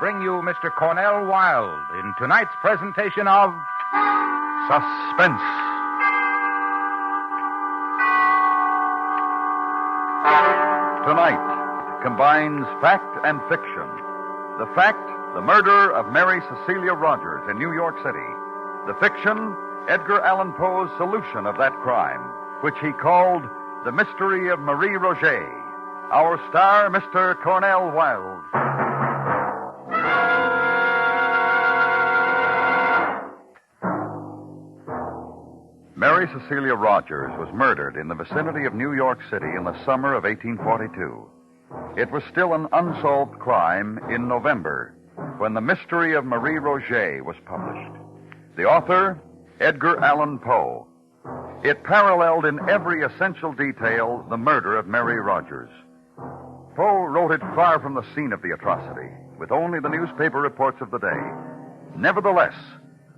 bring you Mr. Cornell Wilde in tonight's presentation of Suspense. Tonight combines fact and fiction. The fact, the murder of Mary Cecilia Rogers in New York City. The fiction, Edgar Allan Poe's solution of that crime, which he called The Mystery of Marie Roget. Our star, Mr. Cornell Wilde. Mary Cecilia Rogers was murdered in the vicinity of New York City in the summer of 1842. It was still an unsolved crime in November when The Mystery of Marie Roget was published. The author, Edgar Allan Poe. It paralleled in every essential detail the murder of Mary Rogers. Poe wrote it far from the scene of the atrocity, with only the newspaper reports of the day. Nevertheless,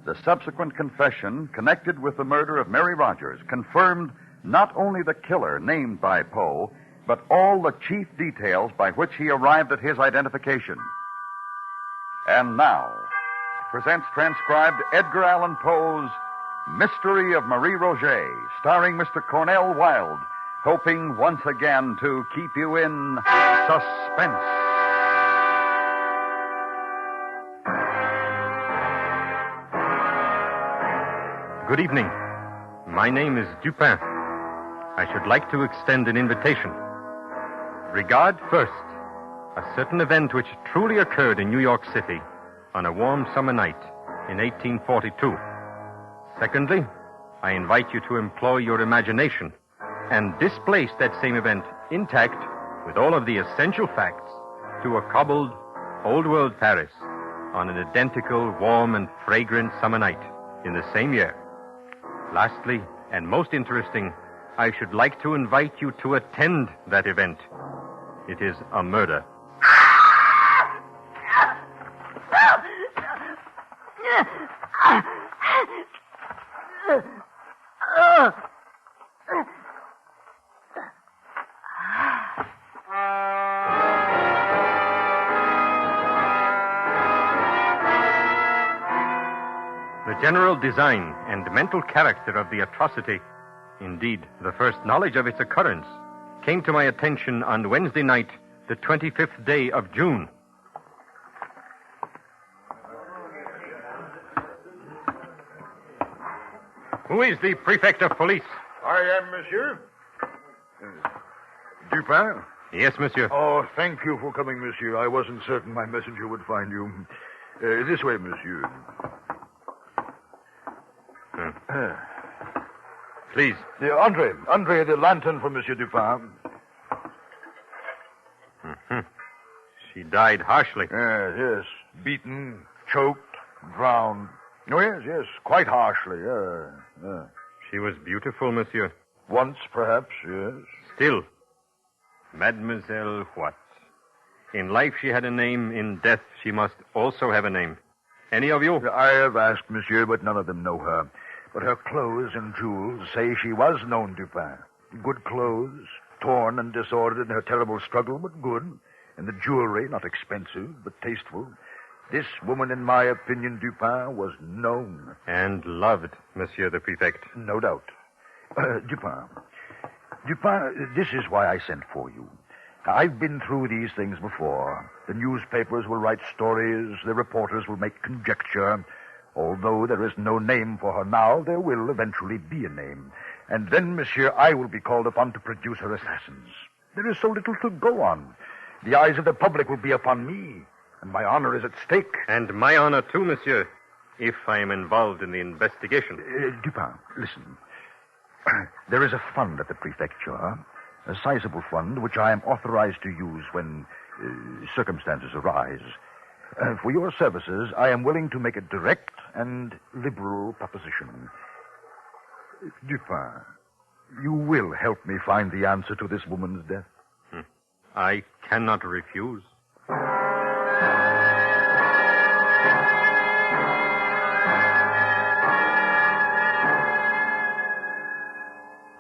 the subsequent confession connected with the murder of Mary Rogers confirmed not only the killer named by Poe, but all the chief details by which he arrived at his identification. And now, presents transcribed Edgar Allan Poe's Mystery of Marie Roget, starring Mr. Cornell Wilde, hoping once again to keep you in suspense. Good evening. My name is Dupin. I should like to extend an invitation. Regard first a certain event which truly occurred in New York City on a warm summer night in 1842. Secondly, I invite you to employ your imagination and displace that same event intact with all of the essential facts to a cobbled, old-world Paris on an identical, warm and fragrant summer night in the same year. Lastly, and most interesting, I should like to invite you to attend that event. It is a murder. The general design and mental character of the atrocity, indeed, the first knowledge of its occurrence, came to my attention on Wednesday night, the 25th day of June. Who is the prefect of police? I am, monsieur. Dupin? Yes, monsieur. Oh, thank you for coming, monsieur. I wasn't certain my messenger would find you. This way, monsieur. Please. Andre, the lantern for Monsieur Dupin. Mm-hmm. She died harshly. Yes. Beaten, choked, drowned. Oh, yes, quite harshly. She was beautiful, monsieur. Once, perhaps, yes. Still, Mademoiselle what? In life she had a name, in death she must also have a name. Any of you? I have asked, monsieur, but none of them know her. But her clothes and jewels say she was known Dupin. Good clothes, torn and disordered in her terrible struggle, but good. And the jewelry, not expensive, but tasteful. This woman, in my opinion, Dupin, was known. And loved, Monsieur the Prefect. No doubt. Dupin, this is why I sent for you. I've been through these things before. The newspapers will write stories, the reporters will make conjecture. Although there is no name for her now, there will eventually be a name. And then, monsieur, I will be called upon to produce her assassins. There is so little to go on. The eyes of the public will be upon me, and my honor is at stake. And my honor, too, monsieur, if I am involved in the investigation. Dupin, listen. There is a fund at the prefecture, a sizable fund which I am authorized to use when circumstances arise. For your services, I am willing to make a direct and liberal proposition. Dupin, you will help me find the answer to this woman's death? I cannot refuse.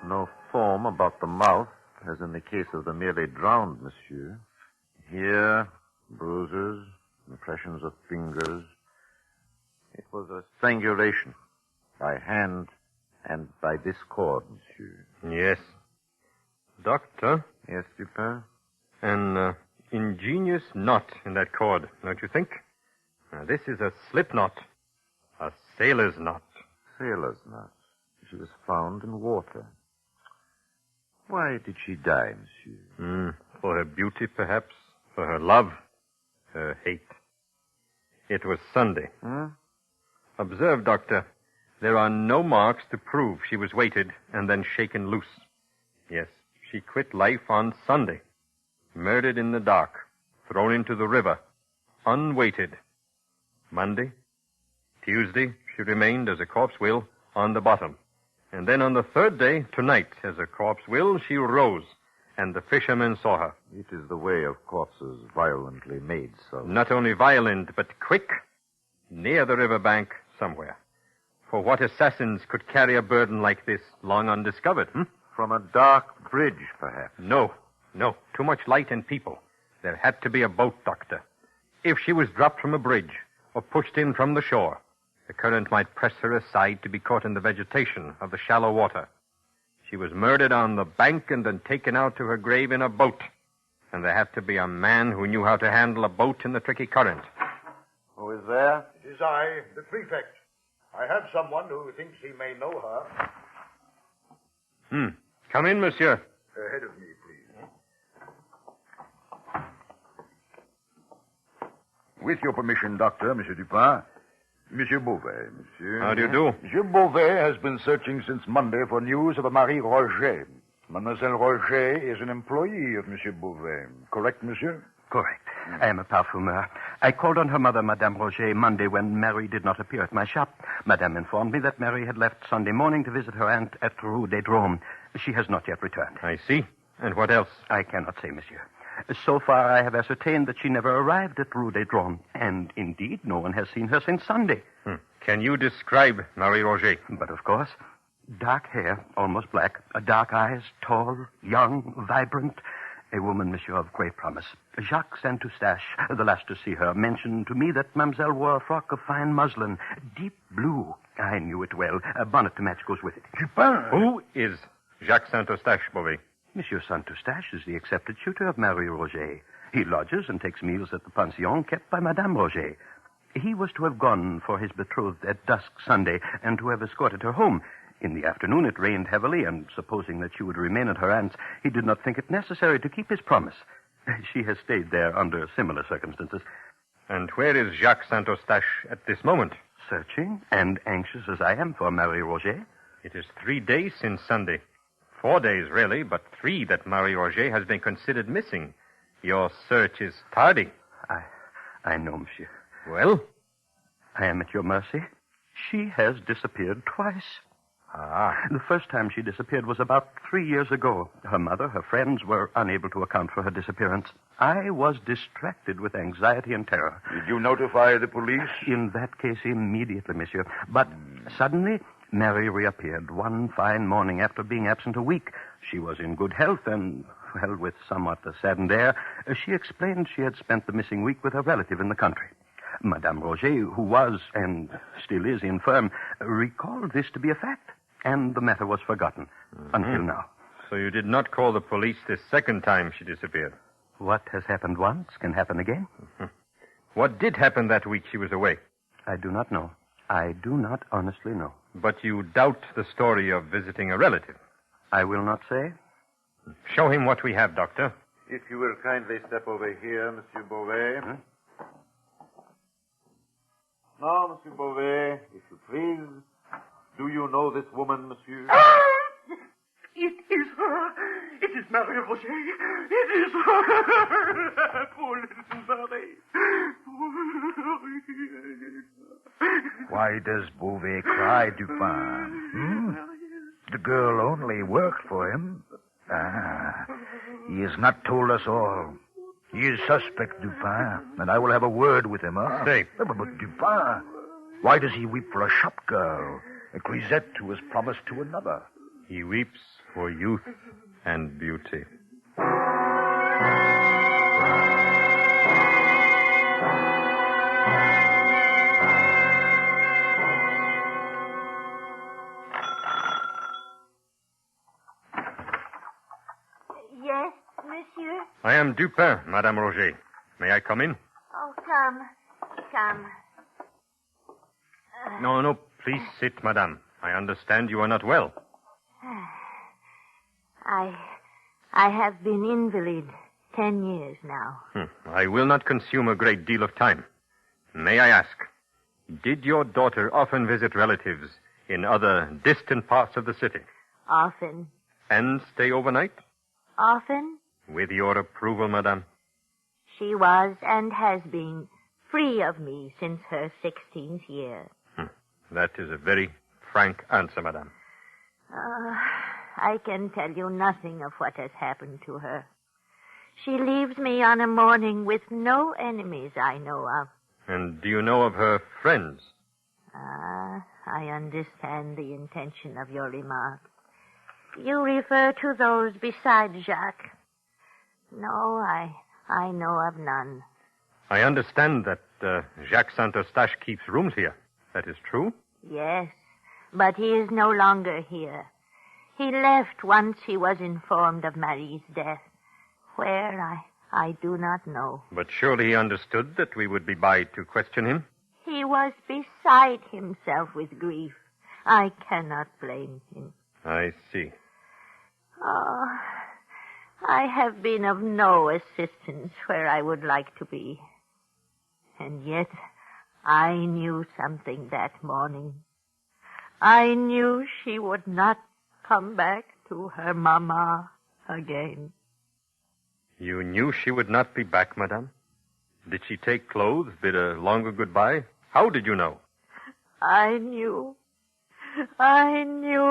No foam about the mouth, as in the case of the merely drowned, monsieur. Here, bruises, impressions of fingers. It was a strangulation by hand and by this cord, monsieur. Yes. Doctor, Yes, Dupin? an ingenious knot in that cord, don't you think? Now, this is a slip knot. A sailor's knot. Sailor's knot. She was found in water. Why did she die, monsieur? For her beauty, perhaps. For her love. Her hate. It was Sunday. Observe, Doctor. There are no marks to prove she was weighted and then shaken loose. Yes, she quit life on Sunday. Murdered in the dark. Thrown into the river. Unweighted. Monday. Tuesday, she remained, as a corpse will, on the bottom. And then on the third day, tonight, as a corpse will, she rose, and the fishermen saw her. It is the way of corpses violently made so. Not only violent, but quick, near the riverbank somewhere. For what assassins could carry a burden like this long undiscovered, From a dark bridge, perhaps. No, too much light and people. There had to be a boat, Doctor. If she was dropped from a bridge, or pushed in from the shore, the current might press her aside to be caught in the vegetation of the shallow water. She was murdered on the bank and then taken out to her grave in a boat. And there had to be a man who knew how to handle a boat in the tricky current. Who is there? It is I, the prefect. I have someone who thinks he may know her. Come in, monsieur. Ahead of me, please. With your permission, Doctor, Monsieur Dupin. Monsieur Beauvais, monsieur. How do you do? Monsieur Beauvais has been searching since Monday for news of a Marie Roget. Mademoiselle Roget is an employee of Monsieur Beauvais. Correct, monsieur? Correct. I am a parfumeur. I called on her mother, Madame Roget, Monday when Mary did not appear at my shop. Madame informed me that Mary had left Sunday morning to visit her aunt at Rue des Drômes. She has not yet returned. I see. And what else? I cannot say, monsieur. So far, I have ascertained that she never arrived at Rue des Drômes, and indeed, no one has seen her since Sunday. Can you describe Marie Roget? But of course, dark hair, almost black, dark eyes, tall, young, vibrant, a woman, monsieur, of great promise. Jacques Saint-Eustache, the last to see her, mentioned to me that mademoiselle wore a frock of fine muslin, deep blue. I knew it well. A bonnet to match goes with it. Dupin! Who is Jacques Saint-Eustache, Beauvais? Monsieur Saint-Eustache is the accepted tutor of Marie Roget. He lodges and takes meals at the pension kept by Madame Roget. He was to have gone for his betrothed at dusk Sunday and to have escorted her home. In the afternoon it rained heavily, and supposing that she would remain at her aunt's, he did not think it necessary to keep his promise. She has stayed there under similar circumstances. And where is Jacques Saint-Eustache at this moment? Searching, and anxious as I am for Marie Roget. It is 3 days since Sunday. 4 days, really, but 3 that Marie Roget has been considered missing. Your search is tardy. I know, monsieur. Well? I am at your mercy. She has disappeared twice. The first time she disappeared was about 3 years ago. Her mother, her friends were unable to account for her disappearance. I was distracted with anxiety and terror. Did you notify the police? In that case, immediately, monsieur. But suddenly, Mary reappeared one fine morning after being absent a week. She was in good health and, well, with somewhat a saddened air, she explained she had spent the missing week with a relative in the country. Madame Roget, who was, and still is, infirm, recalled this to be a fact, and the matter was forgotten until now. So you did not call the police this second time she disappeared? What has happened once can happen again. What did happen that week she was away? I do not know. I do not honestly know. But you doubt the story of visiting a relative? I will not say. Show him what we have, Doctor. If you will kindly step over here, Monsieur Beauvais. Now, Monsieur Beauvais, if you please, do you know this woman, Monsieur? It is her. It is Marie Roget. It is her. Poor little Marie. Why does Beauvais cry, Dupin? The girl only worked for him. He has not told us all. He is suspect, Dupin, and I will have a word with him, huh? Stay. But Dupin, why does he weep for a shop girl, a grisette who is promised to another? He weeps for youth and beauty. Yes, monsieur? I am Dupin, Madame Roget. May I come in? Oh, come. Come. No, please sit, Madame. I understand you are not well. I have been invalid 10 years now. I will not consume a great deal of time. May I ask, did your daughter often visit relatives in other distant parts of the city? Often. And stay overnight? Often. With your approval, Madame? She was and has been free of me since her 16th year. That is a very frank answer, Madame. I can tell you nothing of what has happened to her. She leaves me on a morning with no enemies I know of. And do you know of her friends? I understand the intention of your remark. You refer to those beside Jacques. No, I know of none. I understand that Jacques Saint-Eustache keeps rooms here. That is true? Yes, but he is no longer here. He left once he was informed of Marie's death. Where, I do not know. But surely he understood that we would be by to question him? He was beside himself with grief. I cannot blame him. I see. Oh, I have been of no assistance where I would like to be. And yet, I knew something that morning. I knew she would not come back to her mama again. You knew she would not be back, Madame? Did she take clothes, bid a longer goodbye? How did you know? I knew,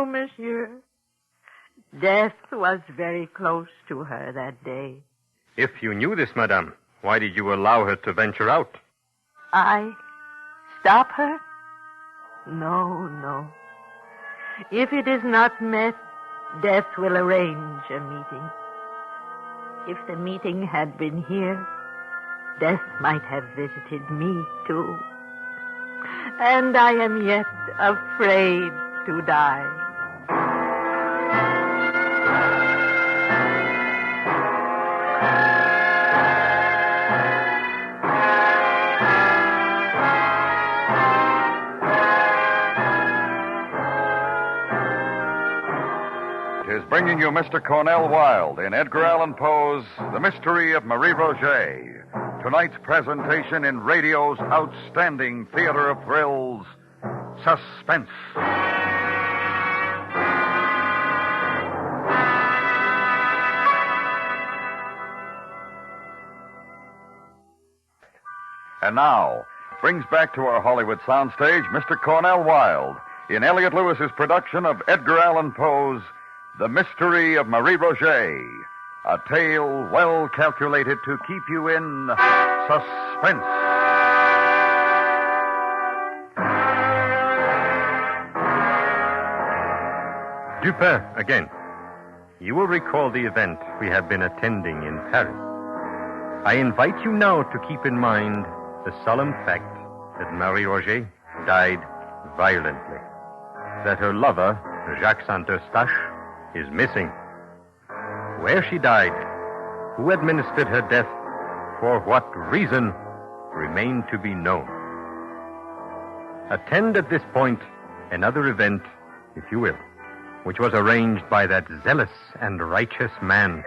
monsieur. Death was very close to her that day. If you knew this, Madame, why did you allow her to venture out? I stop her? No. If it is not met, death will arrange a meeting. If the meeting had been here, death might have visited me, too. And I am yet afraid to die. Is bringing you Mr. Cornell Wilde in Edgar Allan Poe's The Mystery of Marie Roget. Tonight's presentation in radio's outstanding theater of thrills, Suspense. And now, brings back to our Hollywood soundstage Mr. Cornell Wilde in Elliot Lewis's production of Edgar Allan Poe's The Mystery of Marie Roget, a tale well calculated to keep you in suspense. Dupin, again. You will recall the event we have been attending in Paris. I invite you now to keep in mind the solemn fact that Marie Roget died violently, that her lover, Jacques Saint-Eustache, is missing. Where she died, who administered her death, for what reason, remain to be known. Attend at this point another event, if you will, which was arranged by that zealous and righteous man,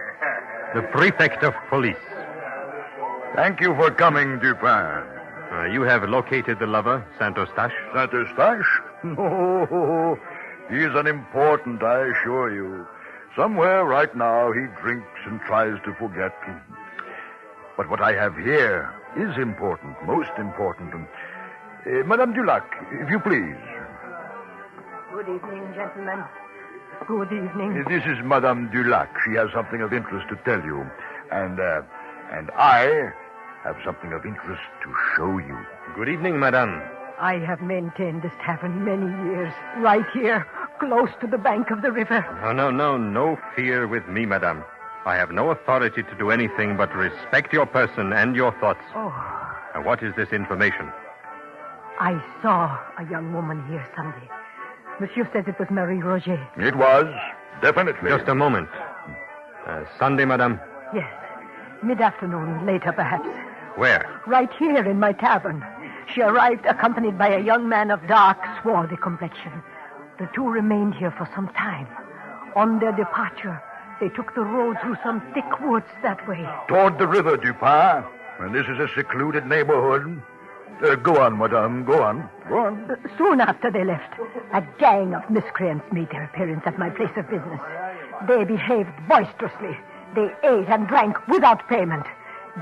the prefect of police. Thank you for coming, Dupin. You have located the lover, Saint-Eustache? Saint-Eustache? No, he's unimportant, I assure you. Somewhere right now he drinks and tries to forget. But what I have here is important, most important. Madame Dulac, if you please. Good evening, gentlemen. Good evening. This is Madame Dulac. She has something of interest to tell you. And I have something of interest to show you. Good evening, Madame. I have maintained this tavern many years, right here, close to the bank of the river. No fear with me, Madame. I have no authority to do anything but respect your person and your thoughts. Oh. Now, what is this information? I saw a young woman here Sunday. Monsieur says it was Marie Roget. It was, definitely. Just a moment. Sunday, madame. Yes. Mid-afternoon, later perhaps. Where? Right here in my tavern. She arrived accompanied by a young man of dark, swarthy complexion. The two remained here for some time. On their departure, they took the road through some thick woods that way. Toward the river, Dupin. And this is a secluded neighborhood. Go on, madame. Go on. Go on. Soon after they left, a gang of miscreants made their appearance at my place of business. They behaved boisterously. They ate and drank without payment,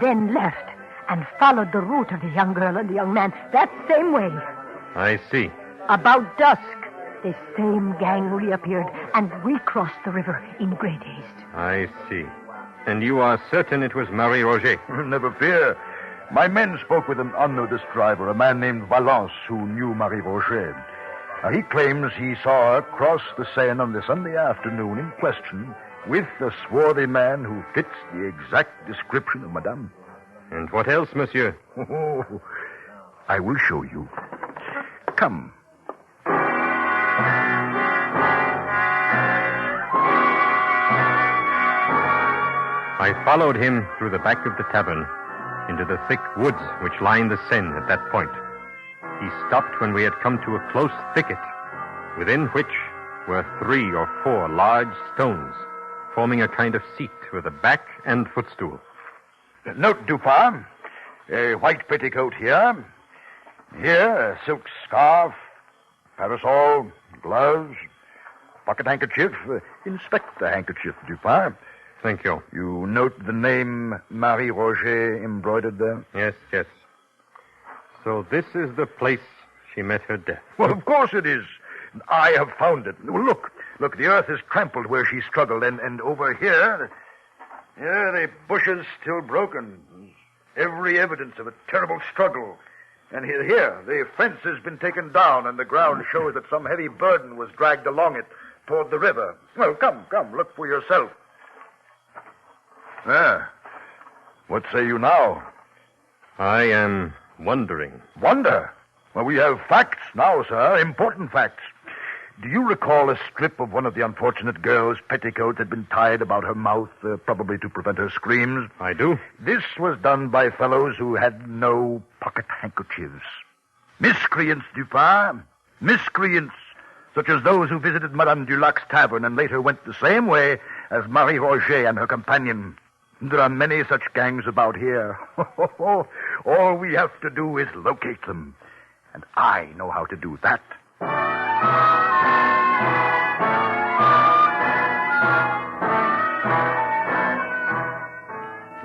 then left and followed the route of the young girl and the young man that same way. I see. About dusk, the same gang reappeared and recrossed the river in great haste. I see. And you are certain it was Marie Roget? Never fear. My men spoke with an unnoticed driver, a man named Valence, who knew Marie Roget. He claims he saw her cross the Seine on the Sunday afternoon in question with a swarthy man who fits the exact description of Madame. And what else, monsieur? Oh, I will show you. Come. I followed him through the back of the tavern into the thick woods which lined the Seine at that point. He stopped when we had come to a close thicket, within which were 3 or 4 large stones, forming a kind of seat with a back and footstool. Note, Dupin. A white petticoat here. Here, a silk scarf, parasol, gloves, pocket handkerchief. Inspect the handkerchief, Dupin. Thank you. You note the name Marie Roget embroidered there? Yes, yes. So this is the place she met her death. Well, of course it is. I have found it. Look, the earth is trampled where she struggled, and over here, the bushes still broken. Every evidence of a terrible struggle. And here, the fence has been taken down, and the ground shows that some heavy burden was dragged along it toward the river. Well, come, look for yourself. What say you now? I am wondering. Wonder? Well, we have facts now, sir, important facts. Do you recall a strip of one of the unfortunate girl's petticoats had been tied about her mouth, probably to prevent her screams? I do. This was done by fellows who had no pocket handkerchiefs. Miscreants, Dupin. Miscreants, such as those who visited Madame Dulac's tavern and later went the same way as Marie Roget and her companion. There are many such gangs about here. All we have to do is locate them. And I know how to do that.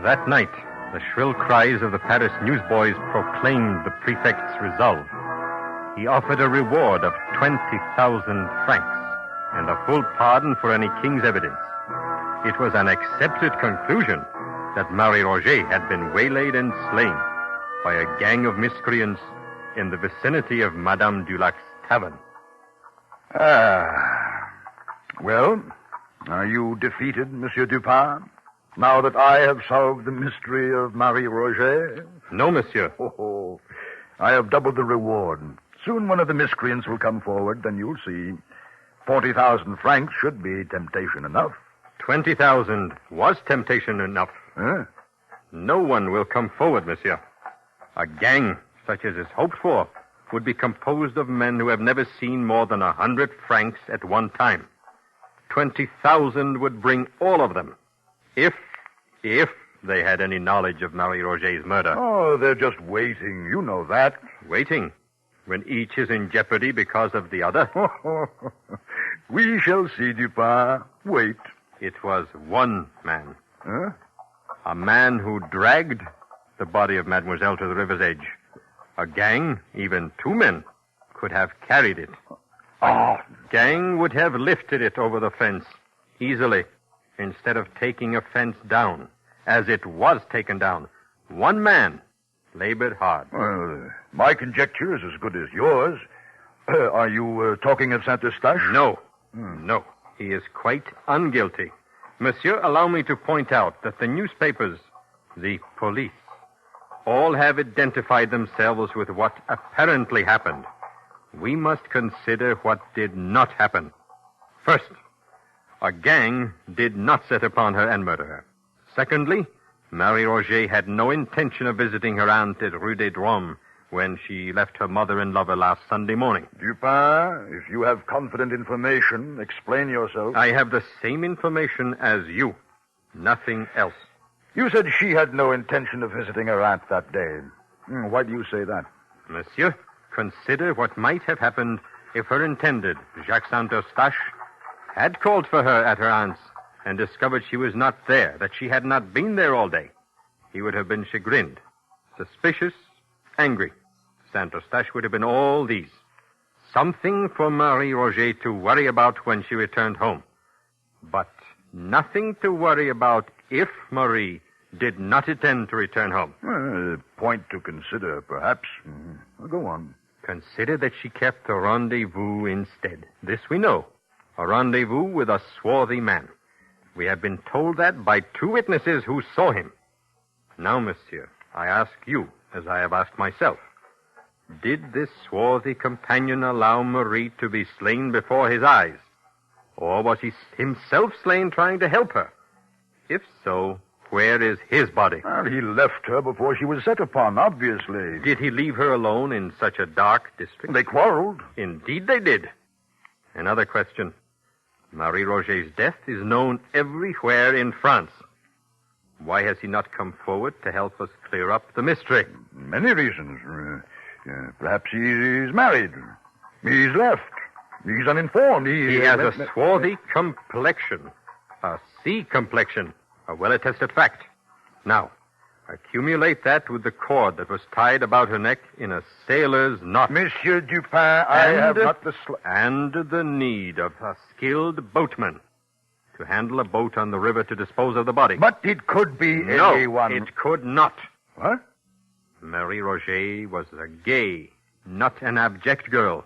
That night, the shrill cries of the Paris newsboys proclaimed the prefect's resolve. He offered a reward of 20,000 francs and a full pardon for any king's evidence. It was an accepted conclusion that Marie Roget had been waylaid and slain by a gang of miscreants in the vicinity of Madame Dulac's tavern. Well, are you defeated, Monsieur Dupin? Now that I have solved the mystery of Marie Roget? No, monsieur. I have doubled the reward. Soon one of the miscreants will come forward, then you'll see. 40,000 francs should be temptation enough. 20,000 was temptation enough. Huh? No one will come forward, monsieur. A gang, such as is hoped for, would be composed of men who have never seen more than 100 francs at one time. 20,000 would bring all of them, if they had any knowledge of Marie Roget's murder. Oh, they're just waiting. You know that. Waiting? When each is in jeopardy because of the other? We shall see, Dupin. Wait. It was one man. Huh? A man who dragged the body of Mademoiselle to the river's edge. A gang, even 2 men, could have carried it. A gang would have lifted it over the fence easily, instead of taking a fence down, as it was taken down. One man labored hard. Well, my conjecture is as good as yours. Are you talking of Saint-Eustache? No. No. He is quite unguilty. Monsieur, allow me to point out that the newspapers, the police, all have identified themselves with what apparently happened. We must consider what did not happen. First, a gang did not set upon her and murder her. Secondly, Marie Roget had no intention of visiting her aunt at Rue des Drômes when she left her mother and lover last Sunday morning. Dupin, if you have confident information, explain yourself. I have the same information as you. Nothing else. You said she had no intention of visiting her aunt that day. Why do you say that? Monsieur, consider what might have happened if her intended, Jacques Saint-Eustache, had called for her at her aunt's and discovered she was not there, that she had not been there all day. He would have been chagrined, suspicious, angry. Saint-Eustache would have been all these. Something for Marie Roget to worry about when she returned home. But nothing to worry about if Marie did not intend to return home. A point to consider, perhaps. Go on. Consider that she kept a rendezvous instead. This we know. A rendezvous with a swarthy man. We have been told that by 2 witnesses who saw him. Now, monsieur, I ask you, as I have asked myself, did this swarthy companion allow Marie to be slain before his eyes? Or was he himself slain trying to help her? If so, where is his body? Well, he left her before she was set upon, obviously. Did he leave her alone in such a dark district? They quarreled. Indeed they did. Another question. Marie Roget's death is known everywhere in France. Why has he not come forward to help us clear up the mystery? Many reasons. Perhaps he's married. He's left. He's uninformed. He has a swarthy complexion. A sea complexion. A well-attested fact. Now, accumulate that with the cord that was tied about her neck in a sailor's knot. Monsieur Dupin, I have not the... And the need of a skilled boatman to handle a boat on the river to dispose of the body. But it could be no, anyone. It could not. What? Marie Roget was a gay, not an abject girl.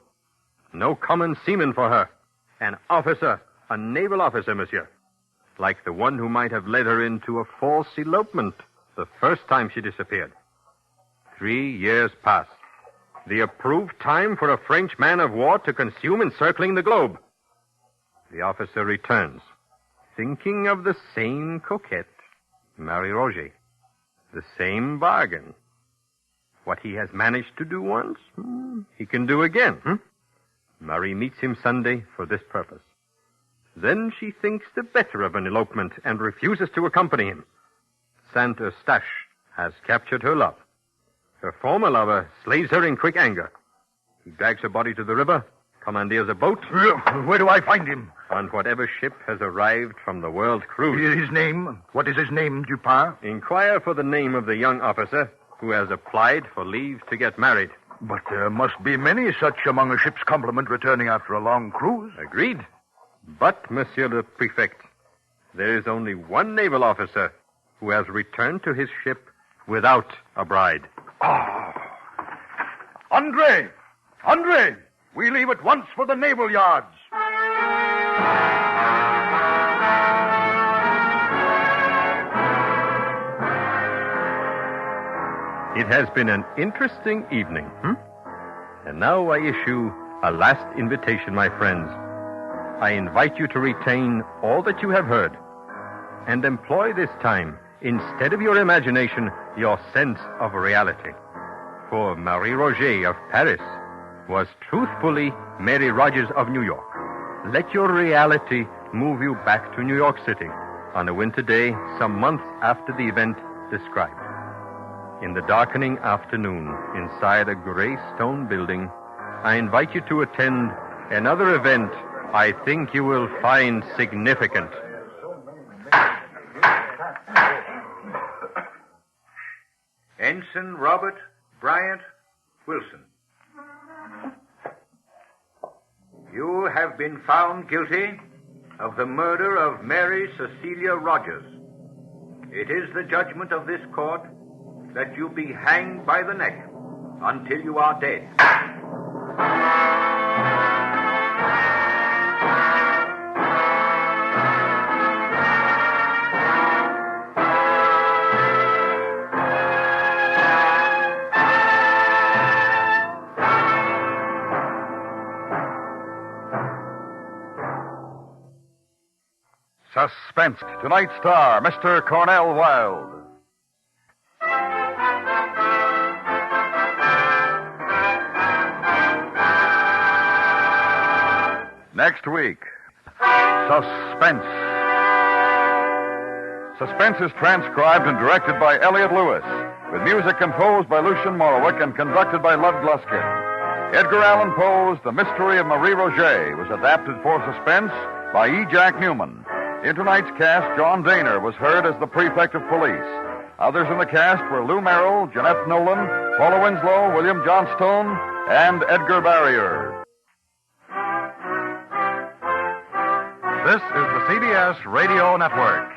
No common seaman for her. An officer, a naval officer, monsieur. Like the one who might have led her into a false elopement the first time she disappeared. 3 years passed. The approved time for a French man of war to consume encircling the globe. The officer returns, thinking of the same coquette, Marie Roget. The same bargain. What he has managed to do once, he can do again. Marie meets him Sunday for this purpose. Then she thinks the better of an elopement and refuses to accompany him. Saint-Eustache has captured her love. Her former lover slays her in quick anger. He drags her body to the river, commandeers a boat. Where do I find him? On whatever ship has arrived from the world cruise. His name? What is his name, Dupin? Inquire for the name of the young officer who has applied for leave to get married. But there must be many such among a ship's complement returning after a long cruise. Agreed. But, Monsieur le Prefect, there is only one naval officer who has returned to his ship without a bride. Andre! Andre! We leave at once for the naval yards. It has been an interesting evening, And now I issue a last invitation, my friends. I invite you to retain all that you have heard and employ this time, instead of your imagination, your sense of reality. For Marie Roget of Paris was truthfully Mary Rogers of New York. Let your reality move you back to New York City on a winter day some months after the event described. In the darkening afternoon, inside a gray stone building, I invite you to attend another event I think you will find significant. Ensign Robert Bryant Wilson. You have been found guilty of the murder of Mary Cecilia Rogers. It is the judgment of this court that you be hanged by the neck until you are dead. Suspense. Tonight's star, Mr. Cornell Wilde. Next week, Suspense. Suspense is transcribed and directed by Elliot Lewis, with music composed by Lucien Morawick and conducted by Lud Gluskin. Edgar Allan Poe's The Mystery of Marie Roget was adapted for Suspense by E. Jack Newman. In tonight's cast, John Daner was heard as the prefect of police. Others in the cast were Lou Merrill, Jeanette Nolan, Paula Winslow, William Johnstone, and Edgar Barrier. This is the CBS Radio Network.